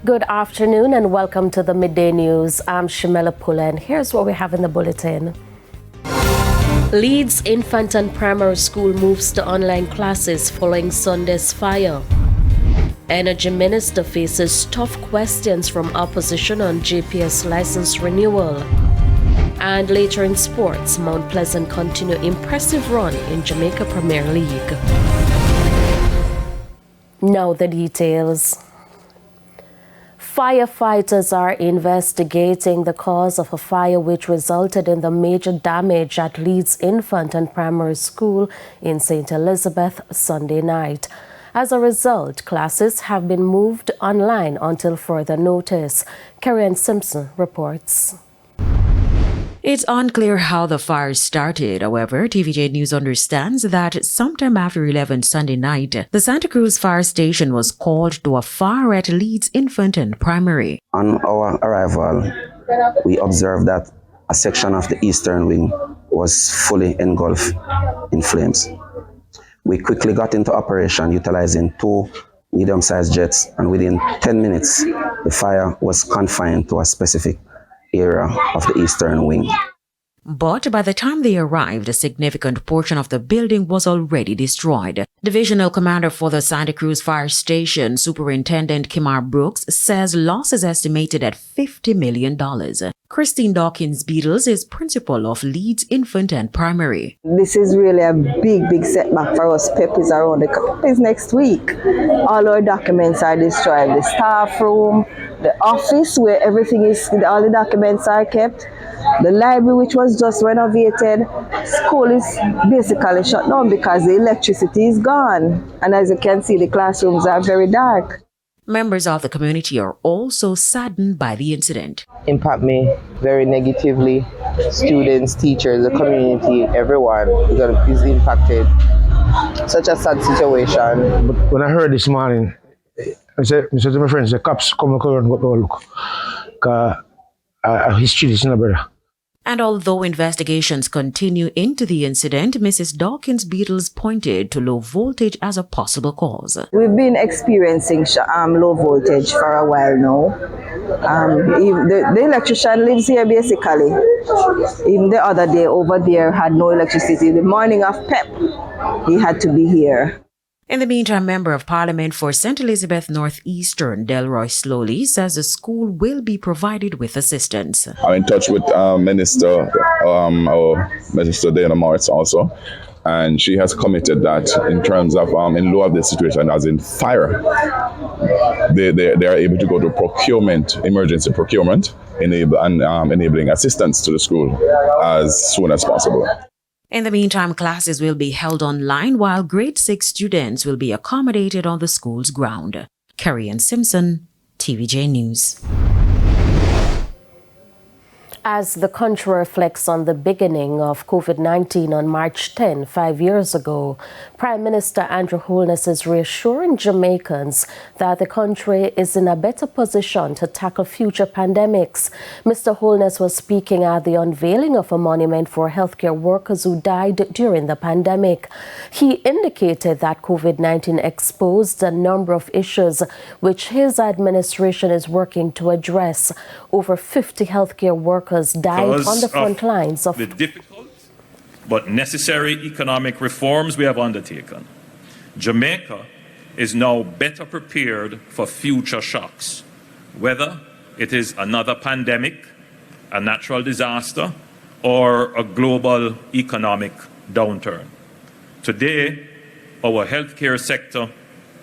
Good afternoon and welcome to the Midday News. I'm Shamela Pula and here's what we have in the bulletin. Leeds Infant and Primary School moves to online classes following Sunday's fire. Energy Minister faces tough questions from opposition on GPS license renewal. And later in sports, Mount Pleasant continue impressive run in Jamaica Premier League. Now the details. Firefighters are investigating the cause of a fire which resulted in the major damage at Leeds Infant and Primary School in St. Elizabeth Sunday night. As a result, classes have been moved online until further notice. Karen Simpson reports. It's unclear how the fire started. However, TVJ News understands that sometime after 11 Sunday night, the Santa Cruz fire station was called to a fire at Leeds Infant and Primary. On our arrival, we observed that a section of the eastern wing was fully engulfed in flames. We quickly got into operation utilizing 2 medium-sized jets, and within 10 minutes, the fire was confined to a specific area of the eastern wing. But by the time they arrived, a significant portion of the building was already destroyed. Divisional Commander for the Santa Cruz Fire Station, Superintendent Kimar Brooks, says loss is estimated at $50 million. Christine Dawkins Beatles is principal of Leeds Infant and Primary. This is really a big setback for us. PEP is around the PEP is next week. All our documents are destroyed. The staff room, the office where everything is, all the documents are kept. The library, which was just renovated. School is basically shut down because the electricity is gone. And as you can see, the classrooms are very dark. Members of the community are also saddened by the incident. Impact me very negatively. Students, teachers, the community, everyone is impacted. Such a sad situation. But when I heard this morning, I said to my friends, the cops come and go look. Because history is not better. And although investigations continue into the incident, Mrs. Dawkins Beatles pointed to low voltage as a possible cause. We've been experiencing low voltage for a while now. The electrician lives here basically. Even the other day over there had no electricity. The morning of PEP, he had to be here. In the meantime, Member of Parliament for St. Elizabeth Northeastern, Delroy Slowly, says the school will be provided with assistance. I'm in touch with our Minister Dana Morris also, and she has committed that in terms of, in lieu of the situation as in fire, they are able to go to procurement, emergency procurement, enabling assistance to the school as soon as possible. In the meantime, classes will be held online while grade 6 students will be accommodated on the school's ground. Carrie-Ann Simpson, TVJ News. As the country reflects on the beginning of COVID-19 on March 10, 5 years ago, Prime Minister Andrew Holness is reassuring Jamaicans that the country is in a better position to tackle future pandemics. Mr. Holness was speaking at the unveiling of a monument for healthcare workers who died during the pandemic. He indicated that COVID-19 exposed a number of issues which his administration is working to address. Over 50 healthcare workers died on the front lines of the difficult but necessary economic reforms we have undertaken. Jamaica is now better prepared for future shocks, whether it is another pandemic, a natural disaster, or a global economic downturn. Today, our healthcare sector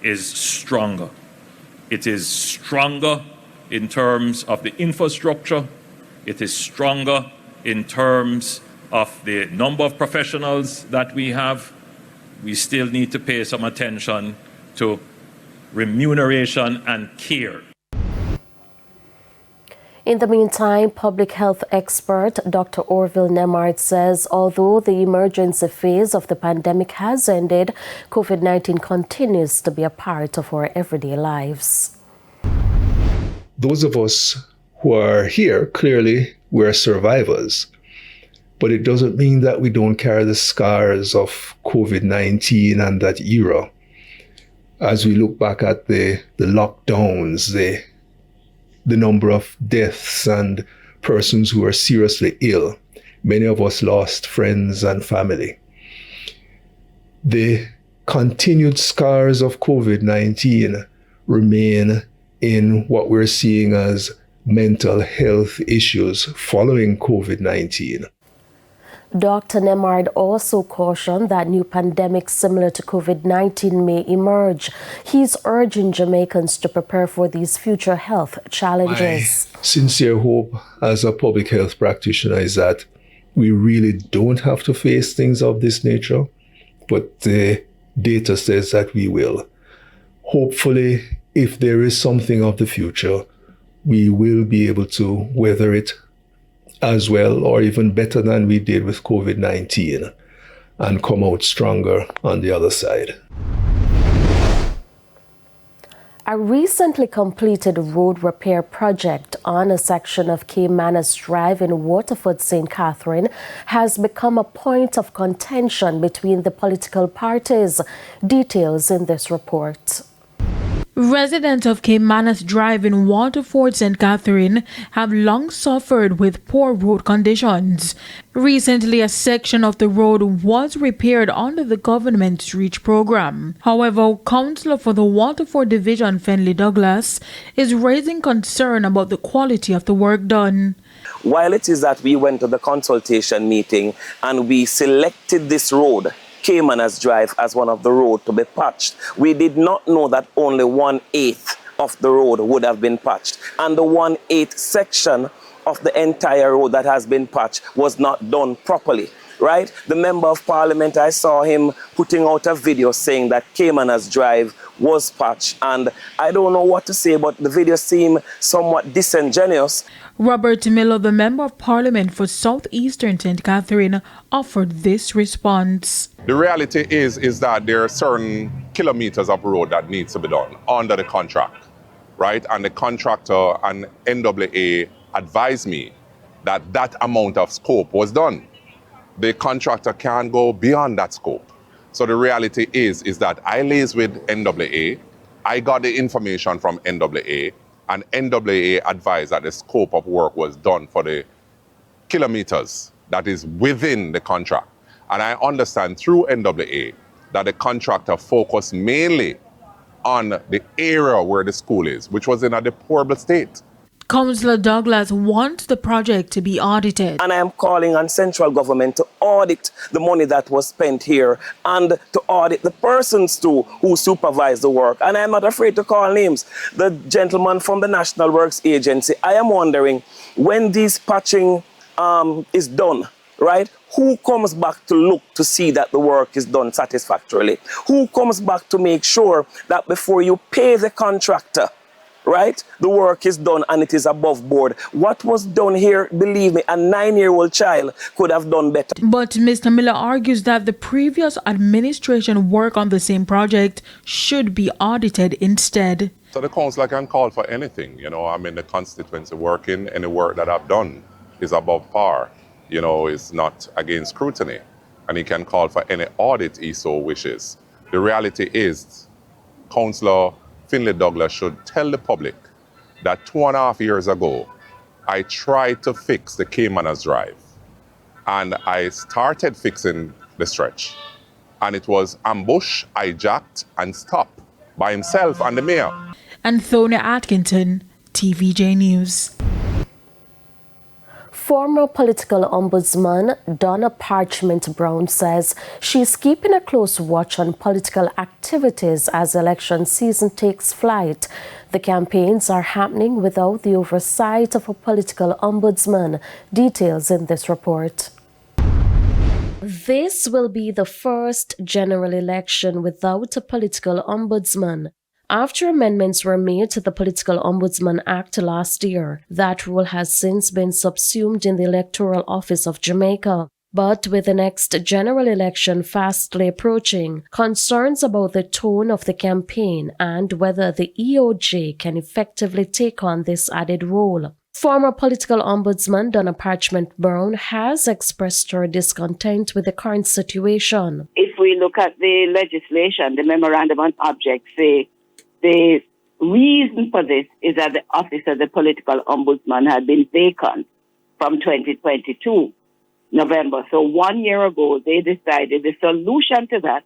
is stronger. It is stronger in terms of the infrastructure. It is stronger in terms of the number of professionals that we have. We still need to pay some attention to remuneration and care. In the meantime, public health expert Dr. Orville Nemart says although the emergency phase of the pandemic has ended, COVID-19 continues to be a part of our everyday lives. Those of us who are here, clearly we're survivors. But it doesn't mean that we don't carry the scars of COVID-19 and that era. As we look back at the lockdowns, the the number of deaths and persons who are seriously ill. Many of us lost friends and family. The continued scars of COVID-19 remain in what we're seeing as mental health issues following COVID-19. Dr. Nemard also cautioned that new pandemics similar to COVID-19 may emerge. He's urging Jamaicans to prepare for these future health challenges. My sincere hope as a public health practitioner is that we really don't have to face things of this nature, but the data says that we will. Hopefully, if there is something of the future, we will be able to weather it as well or even better than we did with COVID-19 and come out stronger on the other side. A recently completed road repair project on a section of Caymanas Drive in Waterford, St. Catherine has become a point of contention between the political parties. Details in this report. Residents of Caymanas Drive in Waterford, St. Catherine have long suffered with poor road conditions. Recently, a section of the road was repaired under the government's REACH program. However, Councillor for the Waterford Division, Fenley Douglas, is raising concern about the quality of the work done. While it is that we went to the consultation meeting and we selected this road, Caymanas Drive, as one of the roads to be patched, we did not know that only 1/8 of the road would have been patched. And the 1/8 section of the entire road that has been patched was not done properly, right? The Member of Parliament, I saw him putting out a video saying that Caymanas Drive was patched. And I don't know what to say, but the video seemed somewhat disingenuous. Robert Miller, the Member of Parliament for Southeastern St. Catherine, offered this response. The reality is that there are certain kilometers of road that needs to be done under the contract, right? And the contractor and NAA advised me that that amount of scope was done. The contractor can't go beyond that scope. So the reality is that I liaised with NAA, I got the information from NAA, and NAA advised that the scope of work was done for the kilometers that is within the contract. And I understand through NAA that the contractor focused mainly on the area where the school is, which was in a deplorable state. Councillor Douglas wants the project to be audited. And I am calling on central government to audit the money that was spent here and to audit the persons too who supervise the work. And I'm not afraid to call names. The gentleman from the National Works Agency, I am wondering when this patching is done, right? Who comes back to look to see that the work is done satisfactorily? Who comes back to make sure that before you pay the contractor, right, the work is done and it is above board? What was done here, believe me, a 9-year-old child could have done better. But Mr. Miller argues that the previous administration work on the same project should be audited instead. So the councillor can call for anything, I'm in the constituency working, any work that I've done is above par, is not against scrutiny, and he can call for any audit he so wishes. The reality is, Councillor Fenley Douglas should tell the public that 2.5 years ago, I tried to fix the Caymanas Drive, and I started fixing the stretch, and it was ambushed, hijacked, and stopped by himself and the mayor. Anthony Atkinson, TVJ News. Former political ombudsman Donna Parchment Brown says she's keeping a close watch on political activities as election season takes flight. The campaigns are happening without the oversight of a political ombudsman. Details in this report. This will be the first general election without a political ombudsman. After amendments were made to the Political Ombudsman Act last year, that role has since been subsumed in the Electoral Office of Jamaica. But with the next general election fastly approaching, concerns about the tone of the campaign and whether the EOJ can effectively take on this added role. Former political ombudsman Donna Parchment Brown has expressed her discontent with the current situation. If we look at the legislation, the memorandum on objects, the reason for this is that the office of the political ombudsman had been vacant from 2022, November. So 1 year ago, they decided the solution to that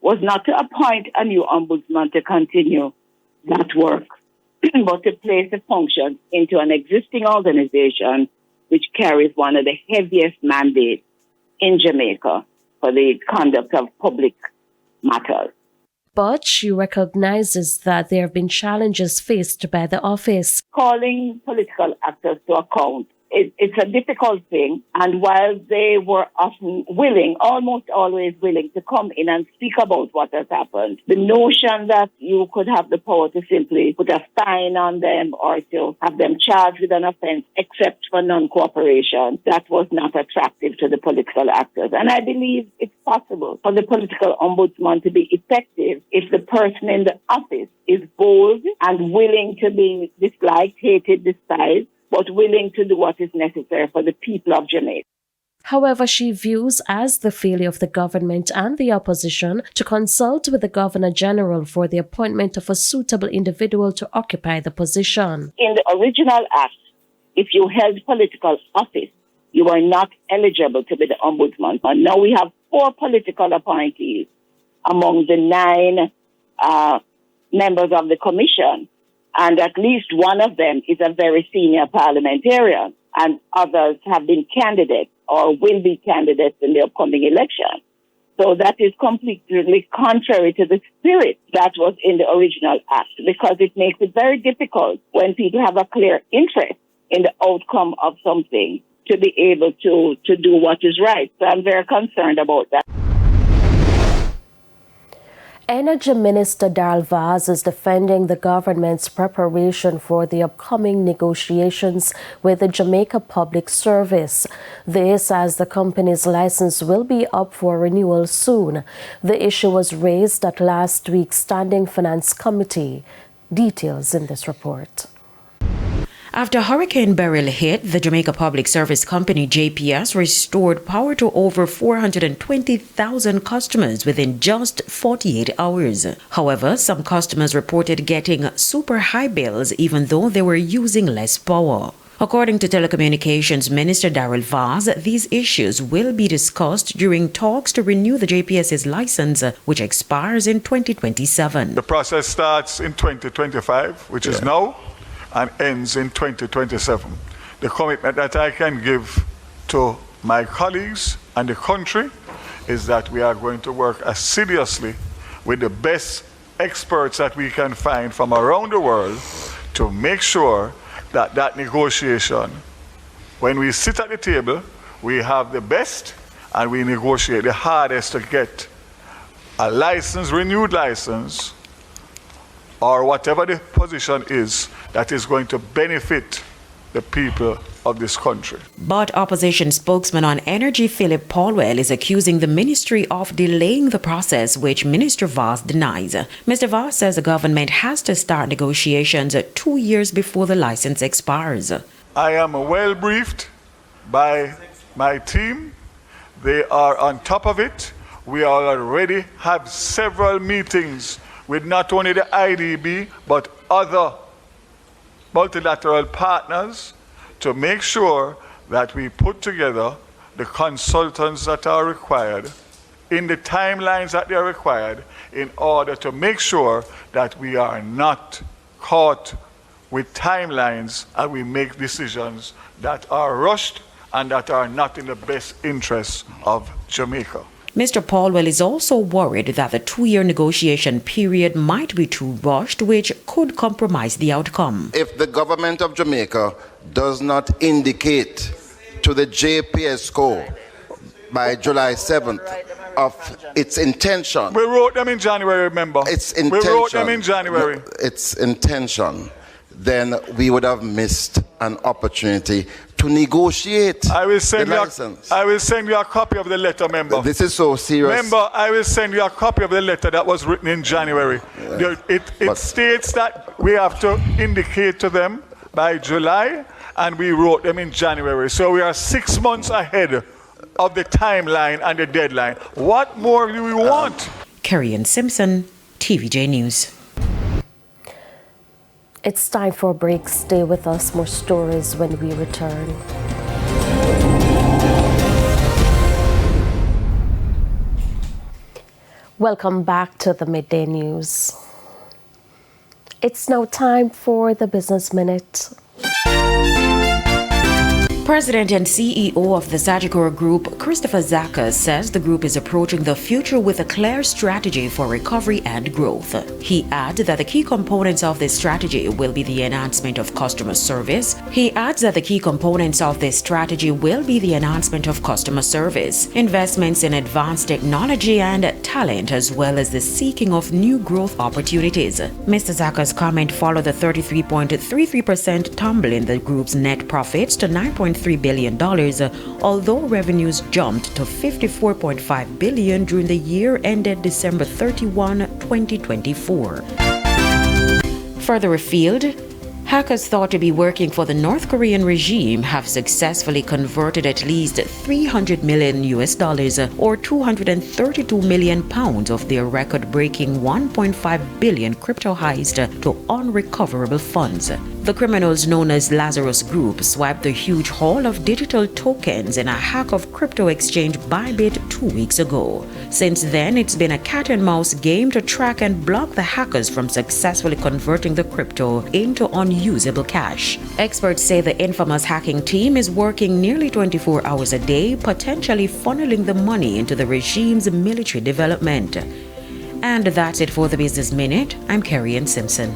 was not to appoint a new ombudsman to continue that work, but to place the function into an existing organization which carries one of the heaviest mandates in Jamaica for the conduct of public matters. But she recognizes that there have been challenges faced by the office. Calling political actors to account, it's a difficult thing. And while they were often willing, almost always willing to come in and speak about what has happened, the notion that you could have the power to simply put a fine on them or to have them charged with an offense except for non-cooperation, that was not attractive to the political actors. And I believe it's possible for the political ombudsman to be effective if the person in the office is bold and willing to be disliked, hated, despised, but willing to do what is necessary for the people of Jamaica. However, she views as the failure of the government and the opposition to consult with the Governor General for the appointment of a suitable individual to occupy the position. In the original act, if you held political office, you were not eligible to be the ombudsman. And now we have 4 political appointees among the 9 members of the commission. And at least one of them is a very senior parliamentarian, and others have been candidates or will be candidates in the upcoming election. So that is completely contrary to the spirit that was in the original act, because it makes it very difficult when people have a clear interest in the outcome of something to be able to do what is right. So I'm very concerned about that. Energy Minister Darrell Vaz is defending the government's preparation for the upcoming negotiations with the Jamaica Public Service. This as the company's license will be up for renewal soon. The issue was raised at last week's Standing Finance Committee. Details in this report. After Hurricane Beryl hit, the Jamaica Public Service Company, JPS, restored power to over 420,000 customers within just 48 hours. However, some customers reported getting super high bills even though they were using less power. According to Telecommunications Minister Darrell Vaz, these issues will be discussed during talks to renew the JPS's license, which expires in 2027. The process starts in 2025, which is now, and ends in 2027. The commitment that I can give to my colleagues and the country is that we are going to work assiduously with the best experts that we can find from around the world to make sure that that negotiation, when we sit at the table, we have the best and we negotiate the hardest to get a license, renewed license, or whatever the position is that is going to benefit the people of this country. But opposition spokesman on energy Philip Paulwell is accusing the ministry of delaying the process, which Minister Vaz denies. Mr. Vaz says the government has to start negotiations 2 years before the license expires. I am well briefed by my team. They are on top of it. We already have several meetings with not only the IDB, but other multilateral partners to make sure that we put together the consultants that are required in the timelines that they are required in order to make sure that we are not caught with timelines and we make decisions that are rushed and that are not in the best interests of Jamaica. Mr. Paulwell is also worried that the 2-year negotiation period might be too rushed, which could compromise the outcome. If the government of Jamaica does not indicate to the JPSCO by July 7th of its intention. We wrote them in January, remember? Its intention. We wrote them in January. Its intention. Then we would have missed an opportunity to negotiate I will send the you license. I will send you a copy of the letter, member. This is so serious. Member, I will send you a copy of the letter that was written in January. It states that we have to indicate to them by July, and we wrote them in January. So we are 6 months ahead of the timeline and the deadline. What more do we want? Kerry and Simpson, TVJ News. It's time for a break. Stay with us. More stories when we return. Welcome back to the Midday News. It's now time for the Business Minute. President and CEO of the Sagicor Group, Christopher Zaka, says the group is approaching the future with a clear strategy for recovery and growth. He adds that the key components of this strategy will be the enhancement of customer service. Investments in advanced technology and talent, as well as the seeking of new growth opportunities. Mr. Zaka's comment followed the 33.33% tumble in the group's net profits to $9.3 billion, although revenues jumped to $54.5 billion during the year ended December 31, 2024. Further afield, hackers thought to be working for the North Korean regime have successfully converted at least $300 million or 232 million pounds of their record-breaking 1.5 billion crypto heist to unrecoverable funds. The criminals known as Lazarus Group swiped the huge haul of digital tokens in a hack of crypto exchange Bybit 2 weeks ago. Since then, it's been a cat-and-mouse game to track and block the hackers from successfully converting the crypto into unusable cash. Experts say the infamous hacking team is working nearly 24 hours a day, potentially funneling the money into the regime's military development. And that's it for the Business Minute. I'm Carrie Ann Simpson.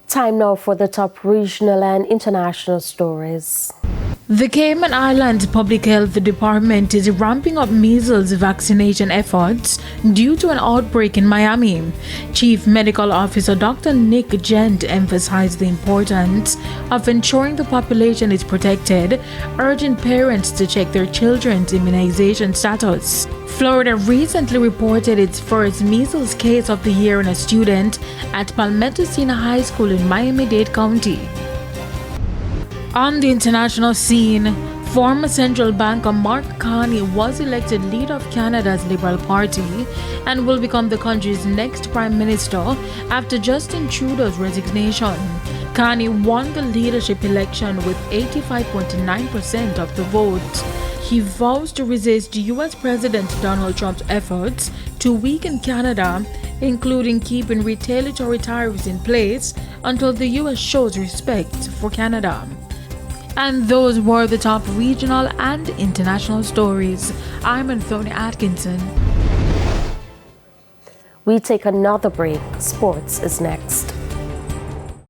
Time now for the top regional and international stories. The Cayman Islands Public Health Department is ramping up measles vaccination efforts due to an outbreak in Miami. Chief Medical Officer Dr. Nick Gent emphasized the importance of ensuring the population is protected, urging parents to check their children's immunization status. Florida recently reported its first measles case of the year in a student at Palmetto Senior High School in Miami-Dade County. On the international scene, former central banker Mark Carney was elected leader of Canada's Liberal Party and will become the country's next prime minister after Justin Trudeau's resignation. Carney won the leadership election with 85.9% of the vote. He vows to resist US President Donald Trump's efforts to weaken Canada, including keeping retaliatory tariffs in place until the US shows respect for Canada. And those were the top regional and international stories. I'm Anthony Atkinson. We take another break. Sports is next.